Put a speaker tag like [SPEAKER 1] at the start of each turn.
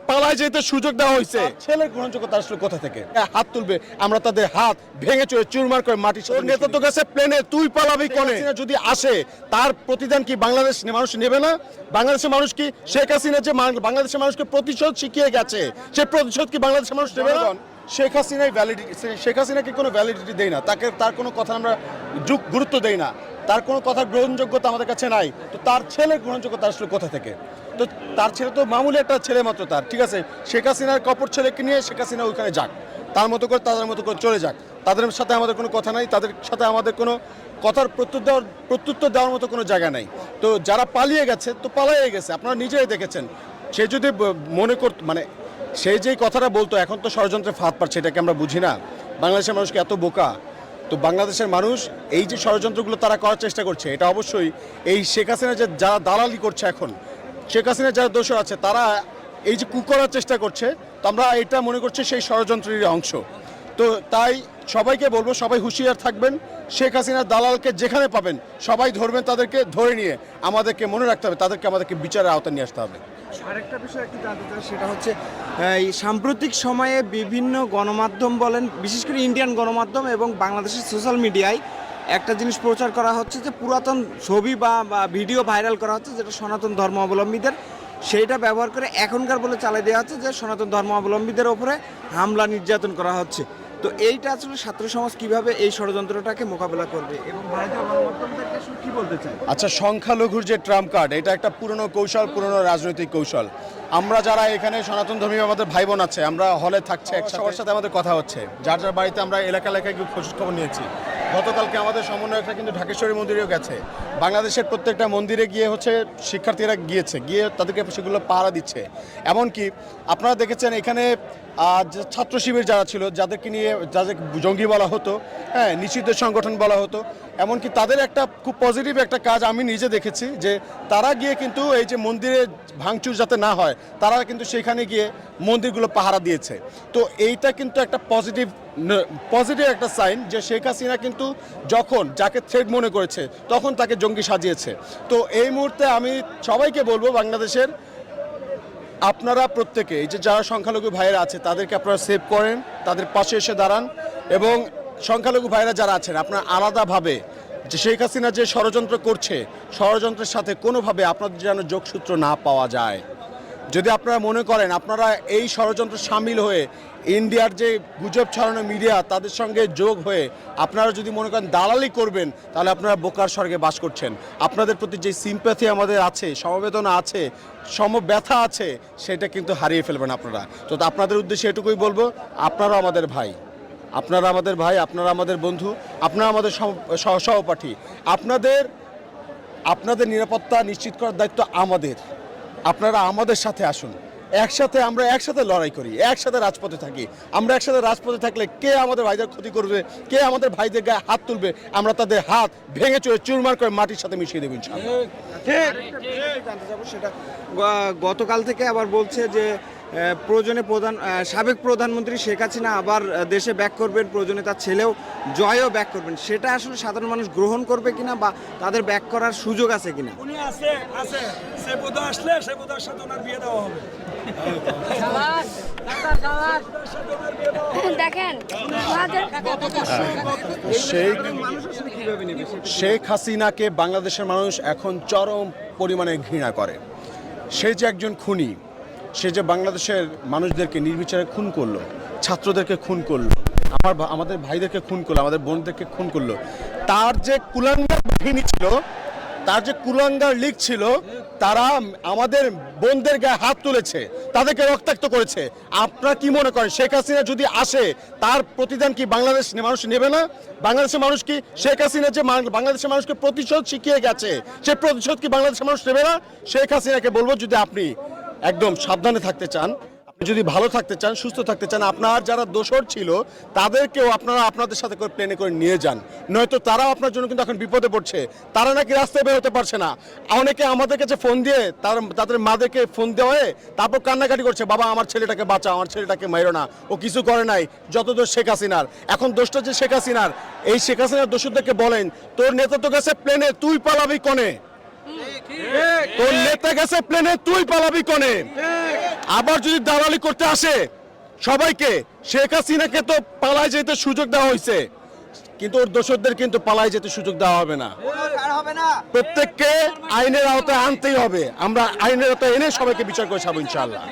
[SPEAKER 1] পালায় যেতে সুযোগ দেওয়া হয়েছে। ছেলের গ্রহণযোগ্যতা আসলে কোথা থেকে? হাত তুলবে, আমরা তাদের হাত ভেঙে চুরমার করে মাটি। তোর নেতা তো গেছে প্লেনে, তুই পালাবি কোনে? যদি আসে তার প্রতিদান কি বাংলাদেশ মানুষ নেবে না? বাংলাদেশের মানুষ কি শেখ হাসিনা যে বাংলাদেশের মানুষকে প্রতিশোধ শিখিয়ে গেছে, সে প্রতিশোধ কি বাংলাদেশের মানুষ নেবে না? শেখ হাসিনাই ভ্যালিডিটি, শেখ হাসিনাকে কোনো ভ্যালিডিটি দেই না, তার কোনো কথা আমরা গুরুত্ব দেই না, তার কোনো কথার গ্রহণযোগ্যতা আমাদের কাছে নাই। তো তার ছেলের গ্রহণযোগ্যতা আসলে কোথা থেকে? তো তার ছেলে তো মামুলি একটা ছেলে মাত্র, তার ঠিক আছে, শেখ হাসিনার কপর ছেলেকে নিয়ে শেখ হাসিনা ওইখানে যাক, তার মতো করে তাদের মতো করে চলে যাক, তাদের সাথে আমাদের কোনো কথা নাই, তাদের সাথে আমাদের কোনো কথার প্রত্যুত্তর দেওয়ার মতো কোনো জায়গা নাই। তো যারা পালিয়ে গেছে তো পালিয়ে গেছে, আপনারা নিজেই দেখেছেন। সে যদি মনে করত মানে সে যেই কথাটা বলতো এখন তো ষড়যন্ত্রে ফাঁদ পাচ্ছে, এটাকে আমরা বুঝি না? বাংলাদেশের মানুষকে এত বোকা? তো বাংলাদেশের মানুষ এই যে ষড়যন্ত্রগুলো তারা করার চেষ্টা করছে, এটা অবশ্যই এই শেখ হাসিনা যে যারা দালালি করছে, এখন শেখ হাসিনা যারা দোষর আছে তারা এই যে করার চেষ্টা করছে, তো আমরা এটা মনে করছি সেই ষড়যন্ত্রের অংশ। তো তাই সবাইকে বলবো, সবাই হুঁশিয়ার থাকবেন। শেখ হাসিনার দালালকে যেখানে পাবেন সবাই ধরবেন, তাদেরকে ধরে নিয়ে আমাদেরকে মনে রাখতে হবে, আমাদেরকে বিচারের আওতায় নিয়ে আসতে হবে।
[SPEAKER 2] আরেকটা বিষয় একটু জানতে চাই, সেটা হচ্ছে এই সাম্প্রতিক সময়ে বিভিন্ন গণমাধ্যম বলেন, বিশেষ করে ইন্ডিয়ান গণমাধ্যম এবং বাংলাদেশের সোশ্যাল মিডিয়ায় একটা জিনিস প্রচার করা হচ্ছে যে পুরাতন ছবি বা ভিডিও ভাইরাল করা হচ্ছে যেটা সনাতন ধর্মাবলম্বীদের, সেইটা ব্যবহার করে এখনকার বলে চালিয়ে দেওয়া হচ্ছে যে সনাতন ধর্মাবলম্বীদের ওপরে হামলা নির্যাতন করা হচ্ছে। তো এইটা আসলে ছাত্র সমাজ কিভাবে এই ষড়যন্ত্রটাকে মোকাবেলা করবে এবং ভারতীয় গণমাধ্যমদেরকে আসলে কি বলতে চাই?
[SPEAKER 1] আচ্ছা, সংখ্যালঘুর যে ট্রাম্প কার্ড, এটা একটা পুরনো কৌশল, পুরনো রাজনৈতিক কৌশল। আমরা যারা এখানে সনাতন ধর্মী আমাদের ভাই বোন আছে, আমরা হলে থাকছে, সবার সাথে আমাদের কথা হচ্ছে, যার যার বাড়িতে আমরা এলাকা এলাকায় খোঁজ খবর নিয়েছি। গতকালকে আমাদের সমন্বয়করা কিন্তু ঢাকেশ্বরী মন্দিরেও গেছে। বাংলাদেশের প্রত্যেকটা মন্দিরে গিয়ে শিক্ষার্থীরা গিয়ে তাদেরকে সেগুলো পাহারা দিচ্ছে। এমনকি আপনারা দেখেছেন এখানে ছাত্র শিবির যারা ছিল, যাদেরকে নিয়ে যাদের জঙ্গি বলা হতো, হ্যাঁ, নিষিদ্ধ সংগঠন বলা হতো, এমনকি তাদের একটা খুব পজিটিভ একটা কাজ আমি নিজে দেখেছি, যে তারা গিয়ে কিন্তু এই যে মন্দিরে ভাঙচুর যাতে না হয়, তারা কিন্তু সেখানে গিয়ে মন্দিরগুলো পাহারা দিয়েছে। তো এইটা কিন্তু একটা পজিটিভ একটা সাইন, যে শেখ হাসিনা কিন্তু যখন যাকে থ্রেট মনে করেছে তখন তাকে জঙ্গি সাজিয়েছে। তো এই মুহূর্তে আমি সবাইকে বলবো, বাংলাদেশের আপনারা প্রত্যেকে এই যে যারা সংখ্যালঘু ভাইয়েরা আছে তাদেরকে আপনারা সেভ করেন, তাদের পাশে এসে দাঁড়ান, এবং সংখ্যালঘু ভাইয়েরা যারা আছেন আপনারা আলাদাভাবে যে শেখ হাসিনা যে ষড়যন্ত্র করছে, ষড়যন্ত্রের সাথে কোনোভাবে আপনাদের যেন যোগসূত্র না পাওয়া যায়। যদি আপনারা মনে করেন আপনারা এই ষড়যন্ত্রে সামিল হয়ে ইন্ডিয়ার যে গুজব ছড়ানো মিডিয়া তাদের সঙ্গে যোগ হয়ে আপনারা যদি মনে করেন দালালি করবেন, তাহলে আপনারা বোকার স্বর্গে বাস করছেন। আপনাদের প্রতি যে সিম্প্যাথি আমাদের আছে, সমবেদনা আছে, সমব্যথা আছে, সেটা কিন্তু হারিয়ে ফেলবেন আপনারা। তো আপনাদের উদ্দেশ্যে এটুকুই বলবো, আপনারা আমাদের ভাই, আপনারা আমাদের ভাই, আপনারা আমাদের বন্ধু, আপনারা আমাদের সহপাঠী। আপনাদের নিরাপত্তা নিশ্চিত করার দায়িত্ব আমাদের। আপনারা আমাদের সাথে আসুন, আমরা একসাথে লড়াই করি, একসাথে রাজপথে থাকি। আমরা একসাথে রাজপথে থাকলে কে আমাদের ভাইদের ক্ষতি করবে, কে আমাদের ভাইদের গায়ে হাত তুলবে, আমরা তাদের হাত ভেঙে চুরমার করে মাটির সাথে মিশিয়ে দেবো ইনশাআল্লাহ।
[SPEAKER 2] জানতে চাবো, সেটা গতকাল থেকে আবার বলছে যে প্রয়োজনে সাবেক প্রধানমন্ত্রী শেখ হাসিনা আবার দেশে ব্যাক করবেন, প্রয়োজনে তার ছেলেও জয়ও ব্যাক করবেন। সেটা আসলে সাধারণ মানুষ গ্রহণ করবে কিনা বা তাদের ব্যাক করার সুযোগ আছে কিনা?
[SPEAKER 3] উনি আছে সে বোধহয় আসলে সে বোধহয় সাথে ওনার বিয়ে দেওয়া হবে।
[SPEAKER 4] দেখেন
[SPEAKER 1] শেখ হাসিনাকে বাংলাদেশের মানুষ এখন চরম পরিমাণে ঘৃণা করে। সে যে একজন খুনি, সে যে বাংলাদেশের মানুষদেরকে নির্বিচারে খুন করলো, ছাত্রদেরকে খুন করলো, আমাদের ভাইদেরকে খুন করলো, আমাদের বোনদেরকে খুন করলো, তার যে কুলাঙ্গার বাহিনী ছিল, তার যে কুলাঙ্গার লীগ ছিল, তারা আমাদের বোনদের গায়ে হাত তুলেছে, তাদেরকে রক্তাক্ত করেছে। আপনারা কি মনে করেন শেখ হাসিনা যদি আসে তার প্রতিদান কি বাংলাদেশ মানুষ নেবে না? বাংলাদেশের মানুষ কি শেখ হাসিনা যে বাংলাদেশের মানুষকে প্রতিশোধ শিখিয়ে গেছে, সে প্রতিশোধ কি বাংলাদেশের মানুষ নেবে না? শেখ হাসিনাকে বলবো, যদি আপনি একদম সাবধানে থাকতে চান, যদি ভালো থাকতে চান, সুস্থ থাকতে চান, আপনার যারা দোষর ছিল তাদেরকেও আপনারা আপনাদের সাথে করে প্লেনে করে নিয়ে যান, নয়তো তারাও আপনার জন্য কিন্তু এখন বিপদে পড়ছে। তারা নাকি রাস্তায় বের হতে পারছে না। অনেকে আমাদের কাছে ফোন দিয়ে তাদের মাদেরকে ফোন দেওয়া, তারপর কান্নাকাটি করছে, বাবা আমার ছেলেটাকে বাঁচাও, আমার ছেলেটাকে মাইরো না, ও কিছু করে নাই, যত দোষ শেখ হাসিনার। এখন দোষটা যে শেখ হাসিনার, এই শেখ হাসিনার দোষদেরকে বলেন, তোর নেতা তো গেছে প্লেনে, তুই পালাবি কোনে? তোর নেতা গেছে প্লেনে, তুই পালাবি কোনে? আবার যদি দালালি করতে আসে সবাইকে, শেখ হাসিনাকে তো পালায় যেতে সুযোগ দেওয়া হয়েছে, কিন্তু ওর দোষরদের কিন্তু পালায় যেতে সুযোগ দেওয়া হবে না। প্রত্যেককে আইনের আওতায় আনতেই হবে। আমরা আইনের আওতায় এনে সবাইকে বিচার করে ছাড়বো ইনশাআল্লাহ।